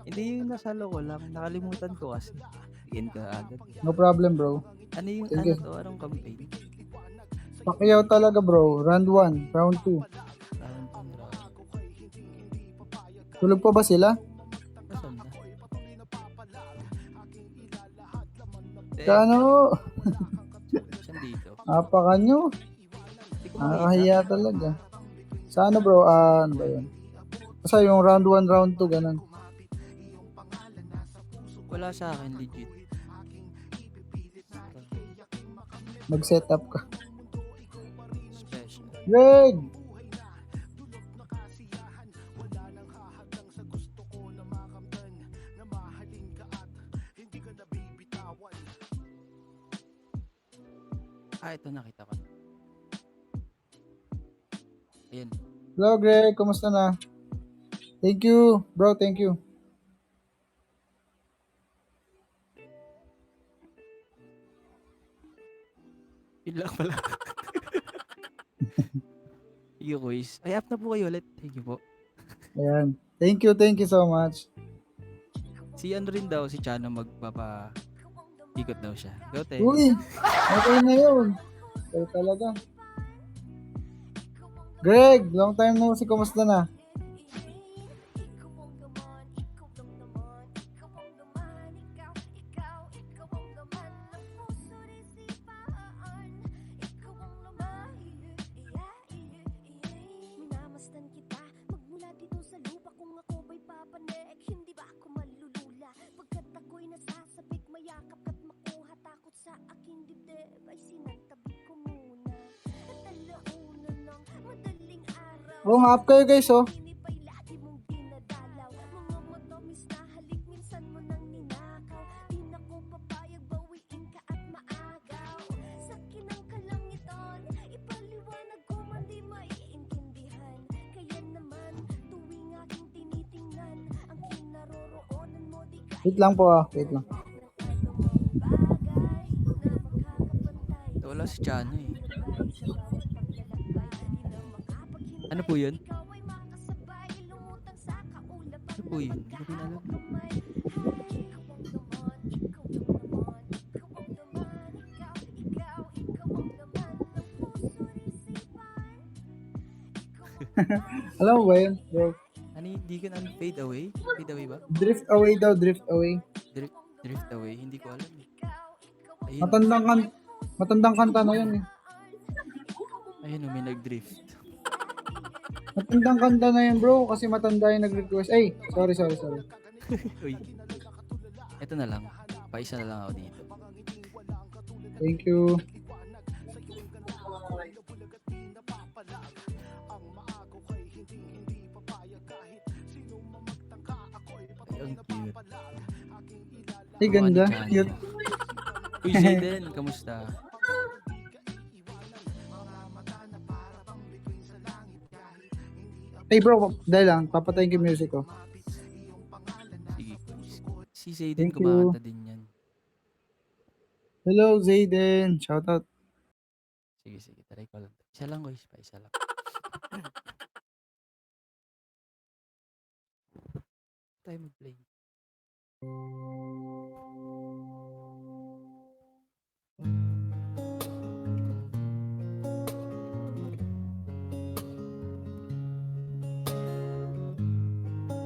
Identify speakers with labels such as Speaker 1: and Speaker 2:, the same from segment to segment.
Speaker 1: Hindi yung nasalo ko lang, nakalimutan ko kasi. Again ka agad.
Speaker 2: No problem, bro.
Speaker 1: Ano yung
Speaker 2: Thank
Speaker 1: ano
Speaker 2: you.
Speaker 1: to? Anong campaign?
Speaker 2: Pacquiao talaga, bro. Round 1, round 2.
Speaker 1: Round 1 round.
Speaker 2: Tulog pa ba sila?
Speaker 1: Nasaan na? Teka,
Speaker 2: Kano?
Speaker 1: saan dito?
Speaker 2: Apakan nyo.
Speaker 1: Hindi ko makita.
Speaker 2: Nakakahiya talaga. Sa ano, bro? Ano ba yun? Basta yung round 1, round 2, ganun.
Speaker 1: Wala sa akin, legit.
Speaker 2: Mag-set up ka.
Speaker 1: Special.
Speaker 2: Greg!
Speaker 1: Ito nakita ko. Ayan.
Speaker 2: Hello, Greg. Kumusta na? Thank you, bro. Thank you.
Speaker 1: Yun lang pala. Sige, quiz. Ay, up na po kayo ulit. Thank you po.
Speaker 2: Ayan. Thank you so much.
Speaker 1: Si ano rin daw, si Chano magpapa ikot daw siya. Go, te.
Speaker 2: Uy! Okay na yun. Okay talaga. Greg, long time no see. Kumusta na? Oh, nga up kayo guys, oh. Wait lang po, ah. Wait lang.
Speaker 1: Wala si Chano eh. Ano po yun? Ano po yun? Hindi ko pinalam.
Speaker 2: Alam mo ba yun, bro?
Speaker 1: Ano yung hindi ko na fade away? Fade away ba?
Speaker 2: Drift away daw, drift away.
Speaker 1: Drift away? Hindi ko alam eh. Ayun.
Speaker 2: Matandang kanta na yun eh.
Speaker 1: Ayun, may nag-drift.
Speaker 2: Matandang kanta na yun, bro, kasi matanda yung nag-request. Ay, sorry.
Speaker 1: Uy. Ito na lang. Paisa na lang ako dito.
Speaker 2: Thank you.
Speaker 1: Ay, ang cute.
Speaker 2: Ay, ganda.
Speaker 1: Kamukha ni
Speaker 2: Cute.
Speaker 1: Chano. Uy, Zayden, kamusta?
Speaker 2: Hey bro, dahil lang, papatayin ko yung music ko.
Speaker 1: Sige, quiz. Si Zayden
Speaker 2: Thank you.
Speaker 1: kumakanta din yan.
Speaker 2: Hello, Zayden. Shout out.
Speaker 1: Sige, try ko lang. Isa lang, guys. Isa lang. Tayo mag-play.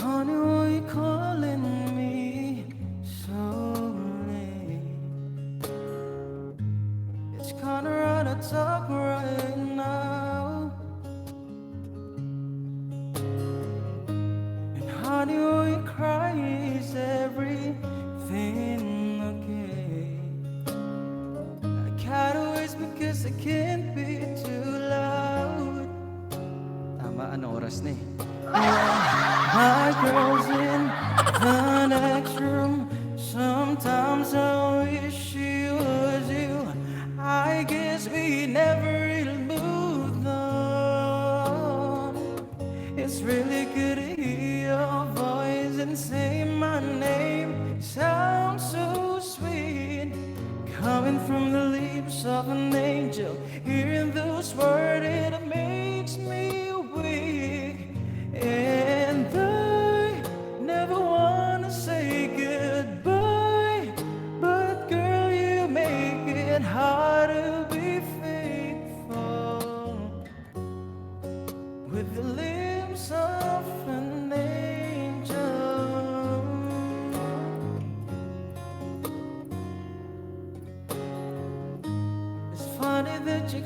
Speaker 1: Honey, why you calling me so late? It's kinda hard to talk right now. And honey, why you cry? Is everything okay? I gotta waste because I can't be too loud. Tama, ano oras na eh. My girl's in the next room. Sometimes I wish she was you. I guess we never really moved on. It's really good to hear your voice and say my name. Sounds so sweet, coming from the lips of an angel. Hearing those words, it makes me weak. And I never wanna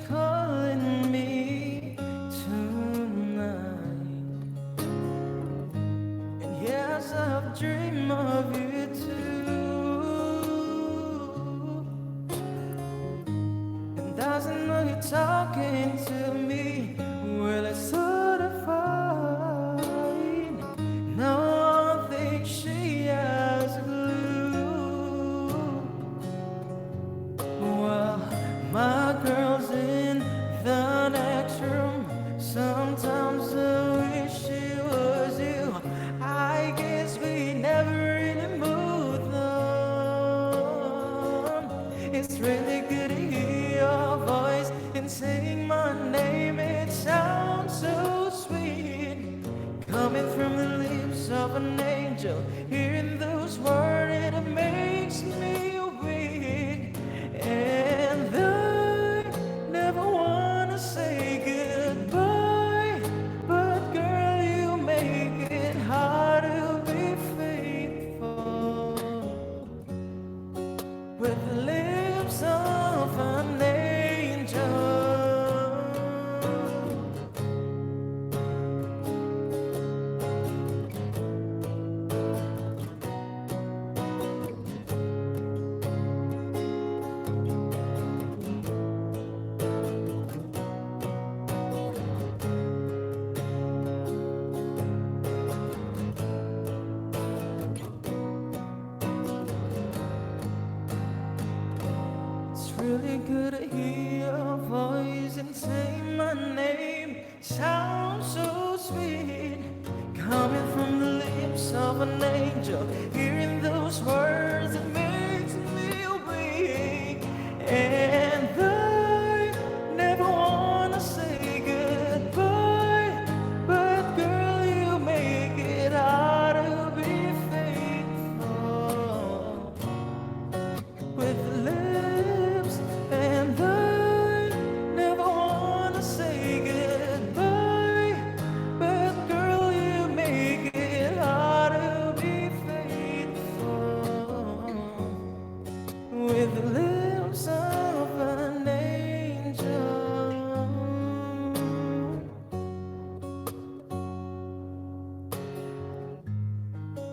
Speaker 1: calling me tonight. And yes, I've dreamed of you too. And doesn't know you're talking to me. Well, it's sort of fine. No one thinks she has a clue. Well, my girl's in the next room. Sometimes I wish it was you. I guess we never really moved on. It's really good to hear your voice and saying my name. It sounds so sweet, coming from the lips of an angel. Hearing those words, it makes me weak. And I never wanna say goodbye, but girl, you make it hard to be faithful with the lips of an angel. It's really good to hear your voice and say my name. Sounds so sweet, coming from the lips of an angel. Hearing those words, it makes me weak. And I never wanna say goodbye, but girl, you make it hard to be faithful with lips. And I never wanna say goodbye, but girl, you make it hard to be faithful with the lips of an angel.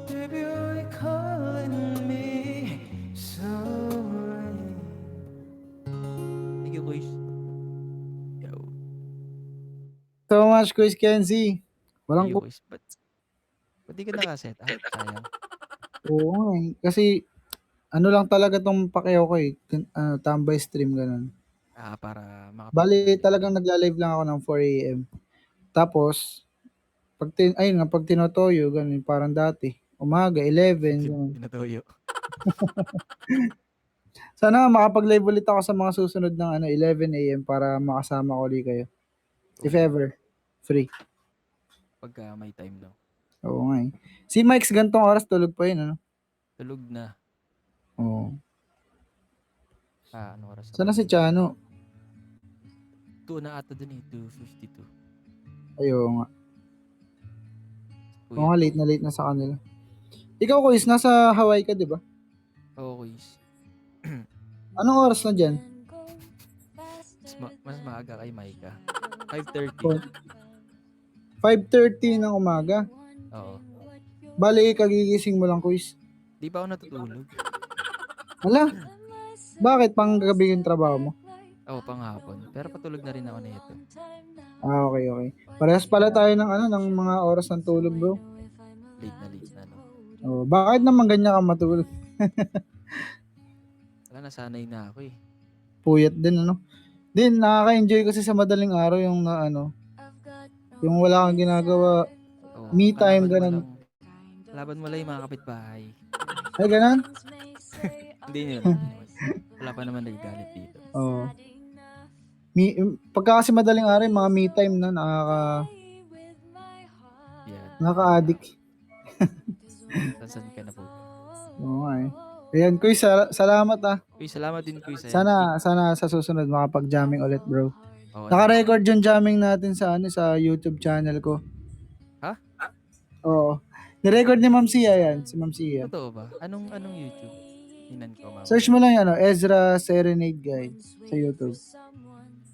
Speaker 1: Baby, you're calling me so late.
Speaker 3: Thank you, boys. Yo,
Speaker 2: So much, Quiz Kenzie.
Speaker 3: thank
Speaker 2: Walang
Speaker 3: you, boys. Ba't di ka naka-set up? Sayang.
Speaker 2: Oo nga eh. Kasi ano lang talaga 'tong pakiao ko eh, tambay stream gano'n.
Speaker 3: Para
Speaker 2: Bale
Speaker 3: makapag-early ka
Speaker 2: talagang
Speaker 3: rin.
Speaker 2: nagla-live lang ako ng 4 AM. Tapos 'pag ayun nga 'pag tinotoyo gano'n parang dati, umaga 11 gano'n.
Speaker 3: Tinutuyo.
Speaker 2: Sana makapag-live ulit ako sa mga susunod ng 11 AM para makasama ko ulit kayo. If
Speaker 3: Oo,
Speaker 2: ever, free.
Speaker 3: pagka may time, no?
Speaker 2: Oo nga eh. Si Mike's gantong oras tulog pa yun ano?
Speaker 3: Tulog na.
Speaker 2: Oo.
Speaker 3: Ano oras na
Speaker 2: Sana
Speaker 3: ba?
Speaker 2: si Chano?
Speaker 3: 2 na ata dun eh. 2:52.
Speaker 2: Ayun nga. Oo
Speaker 3: Kuya.
Speaker 2: nga, late na sa kanila. Ikaw, Kuis, nasa Hawaii ka, di ba?
Speaker 3: Oo, quiz.
Speaker 2: Anong oras na dyan?
Speaker 3: Mas maaga kay Maika. 5:30.
Speaker 2: Oh, 5:30 ng umaga.
Speaker 3: Oo.
Speaker 2: Bale, kagigising mo lang, Kuis.
Speaker 3: Di pa ako natutulog.
Speaker 2: Hala, bakit pang gabi yung trabaho mo?
Speaker 3: Oo, panghapon. Pero patulog na rin ako nito.
Speaker 2: Ah, okay. Parehas pala tayo ng mga oras ng tulog, bro.
Speaker 3: Late na, no?
Speaker 2: Oh, bakit naman ganyan ka matulog?
Speaker 3: Wala, nasanay na ako eh.
Speaker 2: Puyat din, ano? Din, nakaka-enjoy kasi sa madaling araw yung yung wala kang ginagawa,
Speaker 3: Oo,
Speaker 2: me time, ganun.
Speaker 3: Kalaban mo lang yung mga kapitbahay.
Speaker 2: Ay, ganun?
Speaker 3: Hindi naman. Wala pa naman nagagalit dito.
Speaker 2: Oo. Pagka kasi madaling araw, yung mga me time na nakaka-addict.
Speaker 3: Saan ka na po?
Speaker 2: Oo nga eh. Ayan, Kuy, salamat ah.
Speaker 3: Uy, salamat din, Kuy.
Speaker 2: Sana sa susunod makapag-jamming ulit, bro.
Speaker 3: Oo,
Speaker 2: Naka-record yung jamming natin sa YouTube channel ko.
Speaker 3: Ha?
Speaker 2: Oo. Ni-record ni Ma'am Sia yan, si Ma'am Sia.
Speaker 3: Totoo ba? Anong YouTube? Tingnan ko, mama.
Speaker 2: Search mo lang yan, Ezra Serenade Guide sa YouTube.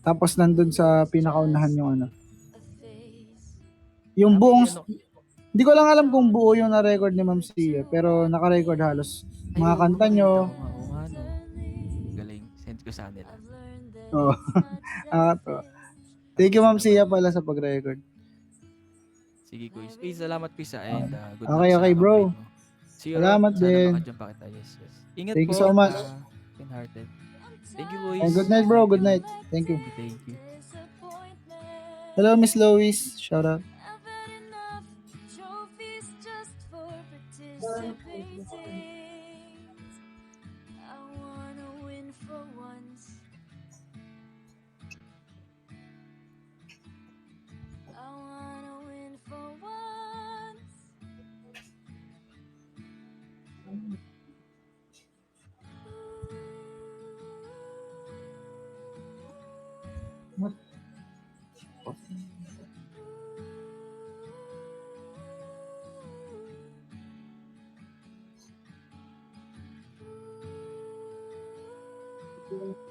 Speaker 2: Tapos nandun sa pinakaunahan yung ano. Yung
Speaker 3: Tama
Speaker 2: buong,
Speaker 3: yung ano.
Speaker 2: hindi ko lang alam kung buo yung na-record ni Ma'am Sia, pero naka-record halos
Speaker 3: Ay,
Speaker 2: mga
Speaker 3: oo,
Speaker 2: kanta nyo.
Speaker 3: nakita ko nga. Oo nga, no. Galing. Send ko sa nila.
Speaker 2: Oh. To. Thank you Ma'am Sia pala sa pag-record.
Speaker 3: Sige, Kuis. Eh, salamat, Kuis, and good luck
Speaker 2: Okay,
Speaker 3: sa
Speaker 2: okay, bro.
Speaker 3: campaign mo. See you around.
Speaker 2: Salamat
Speaker 3: Sana
Speaker 2: din.
Speaker 3: makajump pa kita. Yes, yes. Ingat
Speaker 2: Thank you
Speaker 3: po.
Speaker 2: so much.
Speaker 3: Kind-hearted. Thank you,
Speaker 2: And
Speaker 3: Kuis.
Speaker 2: good night, bro. Good night. Thank you.
Speaker 3: Thank you.
Speaker 2: Hello, Miss Lois. Shout out.
Speaker 1: I've had enough trophies just for participating. I wanna win for once. I wanna win for once.